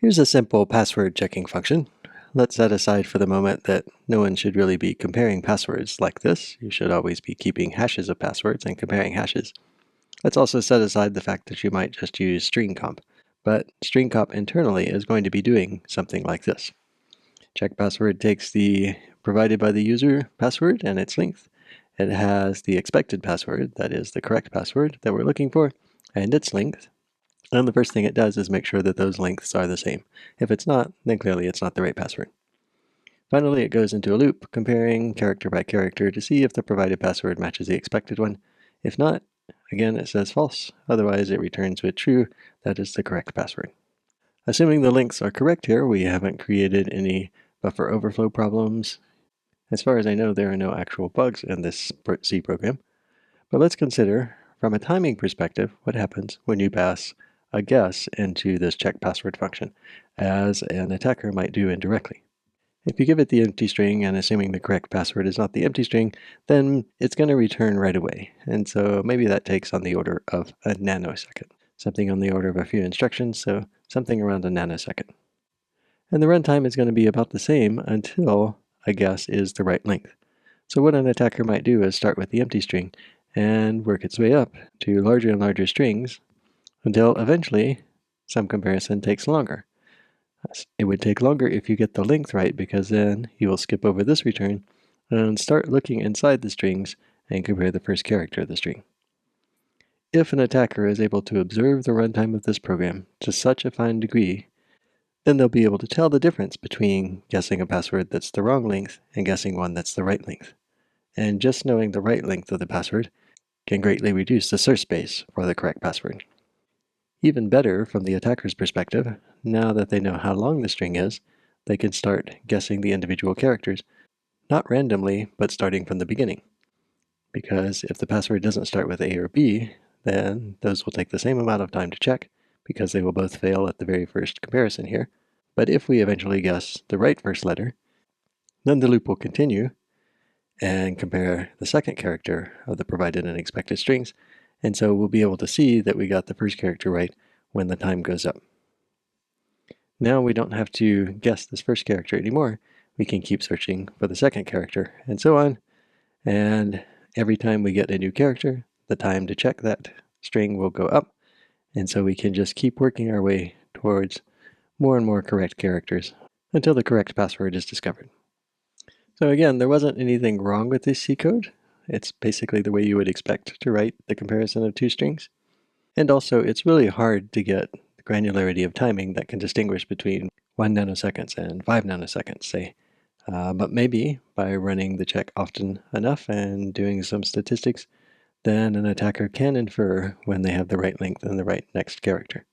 Here's a simple password checking function. Let's set aside for the moment that no one should really be comparing passwords like this. You should always be keeping hashes of passwords and comparing hashes. Let's also set aside the fact that you might just use string comp. But string comp internally is going to be doing something like this. Check password takes the provided by the user password and its length. It has the expected password, that is the correct password that we're looking for, and its length. And the first thing it does is make sure that those lengths are the same. If it's not, then clearly it's not the right password. Finally, it goes into a loop, comparing character by character to see if the provided password matches the expected one. If not, again it says false, otherwise it returns with true, that is the correct password. Assuming the lengths are correct here, we haven't created any buffer overflow problems. As far as I know, there are no actual bugs in this C program. But let's consider, from a timing perspective, what happens when you pass a guess into this check password function, as an attacker might do indirectly. If you give it the empty string and assuming the correct password is not the empty string, then it's going to return right away. And so maybe that takes on the order of a nanosecond, something on the order of a few instructions, so something around a nanosecond. And the runtime is going to be about the same until a guess is the right length. So what an attacker might do is start with the empty string and work its way up to larger and larger strings until eventually some comparison takes longer. It would take longer if you get the length right, because then you will skip over this return and start looking inside the strings and compare the first character of the string. If an attacker is able to observe the runtime of this program to such a fine degree, then they'll be able to tell the difference between guessing a password that's the wrong length and guessing one that's the right length. And just knowing the right length of the password can greatly reduce the search space for the correct password. Even better, from the attacker's perspective, now that they know how long the string is, they can start guessing the individual characters, not randomly, but starting from the beginning. Because if the password doesn't start with A or B, then those will take the same amount of time to check, because they will both fail at the very first comparison here. But if we eventually guess the right first letter, then the loop will continue and compare the second character of the provided and expected strings, and so we'll be able to see that we got the first character right when the time goes up. Now we don't have to guess this first character anymore. We can keep searching for the second character, and so on. And every time we get a new character, the time to check that string will go up, and so we can just keep working our way towards more and more correct characters until the correct password is discovered. So again, there wasn't anything wrong with this C code. It's basically the way you would expect to write the comparison of two strings. And also, it's really hard to get the granularity of timing that can distinguish between 1 nanoseconds and 5 nanoseconds, say. But maybe by running the check often enough and doing some statistics, then an attacker can infer when they have the right length and the right next character.